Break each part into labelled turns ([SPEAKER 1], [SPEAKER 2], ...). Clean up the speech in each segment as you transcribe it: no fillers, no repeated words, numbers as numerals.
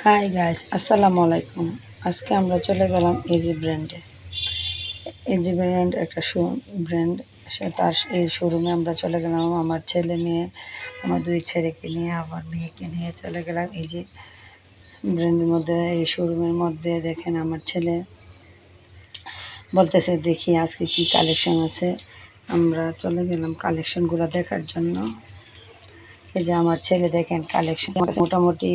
[SPEAKER 1] Hi guys, আসসালামু আলাইকুম। আজকে আমরা চলে গেলাম এজি ব্র্যান্ডে। এজি ব্র্যান্ড একটা ব্র্যান্ড, তার এই শোরুমে আমরা চলে গেলাম। আমার ছেলে মেয়ে, আমার দুই ছেলেকে নিয়ে, আমার মেয়েকে নিয়ে চলে গেলাম এজি ব্র্যান্ডের মধ্যে। এই শোরুমের মধ্যে দেখেন আমার ছেলে বলতেছে দেখি আজকে কি কালেকশন আছে। আমরা চলে গেলাম কালেকশনগুলো দেখার জন্য। এই যে আমার ছেলে দেখেন কালেকশন মোটামুটি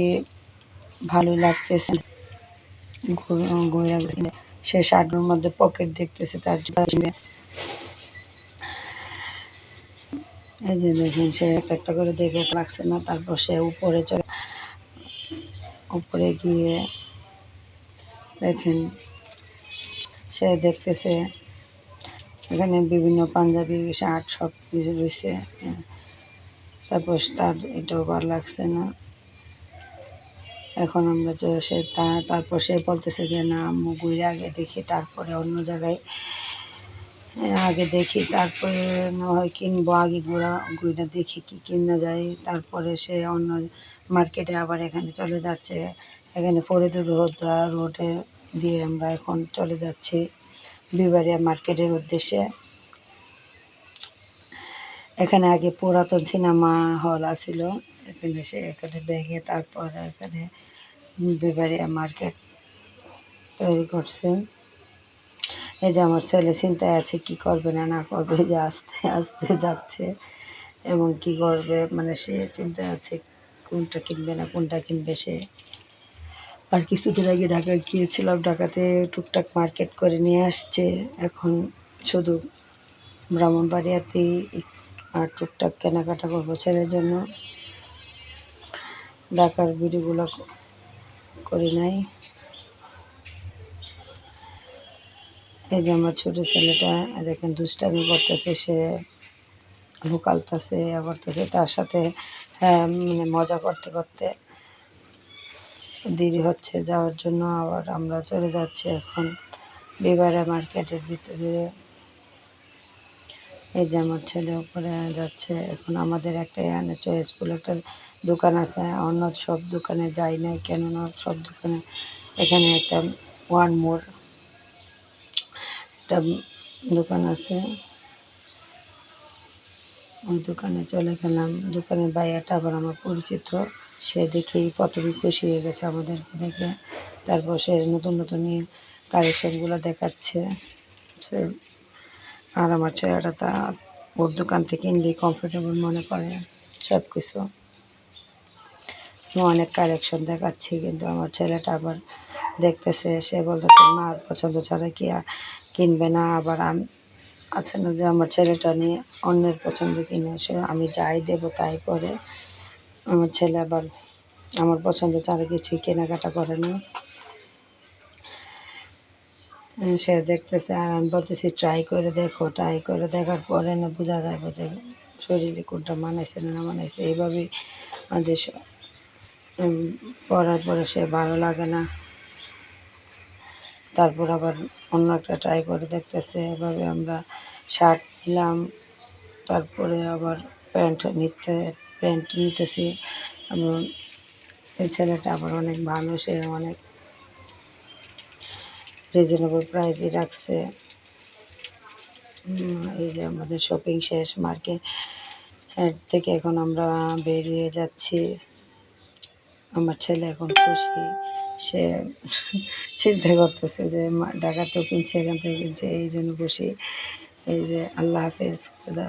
[SPEAKER 1] ভালোই লাগতেছে। সে শার্টের মধ্যে পকেট দেখতেছে, তার জন্য এই যে দেখেন সে একটা করে দেখে লাগছে না। তারপর সে উপরে গিয়ে দেখেন সে দেখতেছে এখানে বিভিন্ন পাঞ্জাবি শার্ট সব কিছু রয়েছে। তারপর তার এটাও ভালো লাগছে না। এখন আমরা তারপর সে বলতেছে যে না আম্মু ঘুরে আগে দেখি, তারপরে অন্য জায়গায় আগে দেখি, তারপরে না হয় কিনবো। আগে ঘুরে দেখি কি কিনা যায়। তারপরে সে অন্য মার্কেটে আবার এখানে চলে যাচ্ছে। এখানে ফরিদুর রোডে দিয়ে আমরা এখন চলে যাচ্ছি বিবারিয়া মার্কেটের উদ্দেশ্যে। এখানে আগে পুরাতন সিনেমা হল আছিল, এখানে ভেঙে তারপরে এখানে বিবারিয়া মার্কেট তৈরি করছে। এই যে আমার ছেলে চিন্তায় আছে কি করবে না করবে, যে আস্তে আস্তে যাচ্ছে এবং কি করবে, মানে সে চিন্তায় আছে কোনটা কিনবে না কোনটা কিনবে সে। আর কিছুদিন আগে ঢাকায় গিয়েছিলাম, ঢাকাতে টুকটাক মার্কেট করে নিয়ে আসছে। এখন শুধু ব্রাহ্মণবাড়িয়াতেই আর টুকটাক কেনাকাটা করবো ছেলের জন্য। ঢাকার ভিডিওগুলো করি নাই। এই যে আমার ছোটো ছেলেটা দেখেন দুষ্টামি করতেছে, সে লুকালতেছে করতেছে তার সাথে। মানে মজা করতে করতে দেরি হচ্ছে যাওয়ার জন্য। আবার আমরা চলে যাচ্ছি এখন বিবারিয়া মার্কেটের ভিতরে। এই যে আমার ছেলে উপরে যাচ্ছে। এখন আমাদের একটা চয়েসফুল একটা দোকান আছে, অন্য সব দোকানে যাই নাই, কেননা সব দোকানে এখানে একটা ওয়ান মোর একটা দোকান আছে, ওই দোকানে চলে গেলাম। দোকানের বাইরেটা আবার আমার পরিচিত, সে দেখেই প্রথমে খুশি হয়ে গেছে আমাদেরকে দেখে। তারপর সে নতুন নতুন কালেকশনগুলো দেখাচ্ছে। আর আমার ছেলেটা ওর দোকান থেকে কিনলেই কমফোর্টেবল মনে করে সব কিছু। অনেক কালেকশন দেখাচ্ছি, কিন্তু আমার ছেলেটা আবার দেখতেছে, সে বলতেছে মা আর পছন্দ ছাড়া কি কিনবে না। আবার আছে না যে আমার ছেলেটা নিয়ে অন্যের পছন্দ কিনে, সে আমি যাই দেবো তাই পরে। আমার ছেলে আবার আমার পছন্দ ছাড়া কিছুই কেনাকাটা করে না। সে দেখতেছে আর আমি বলতেছি ট্রাই করে দেখো, ট্রাই করে দেখার পরে না বোঝা যাবে যে শরীরে কোনটা মানাইছে না মানাইছে। এইভাবেই আমাদের পরার পরে সে ভালো লাগে না, তারপর আবার অন্য একটা ট্রাই করে দেখতেছে। এভাবে আমরা শার্ট নিলাম, তারপরে আবার প্যান্ট নিতেছি। এবং এই ছেলেটা আবার অনেক ভালো, সে অনেক রিজনেবল প্রাইসই রাখছে। এই যে আমাদের শপিং শেষ, মার্কেট থেকে এখন আমরা বেরিয়ে যাচ্ছি। আমার ছেলে এখন খুশি, সে চিন্তা করতেছে যে ঢাকাতেও কিনছে এখান থেকেও কিনছে, এই জন্য খুশি। এই যে আল্লাহ হাফেজ, খুদা।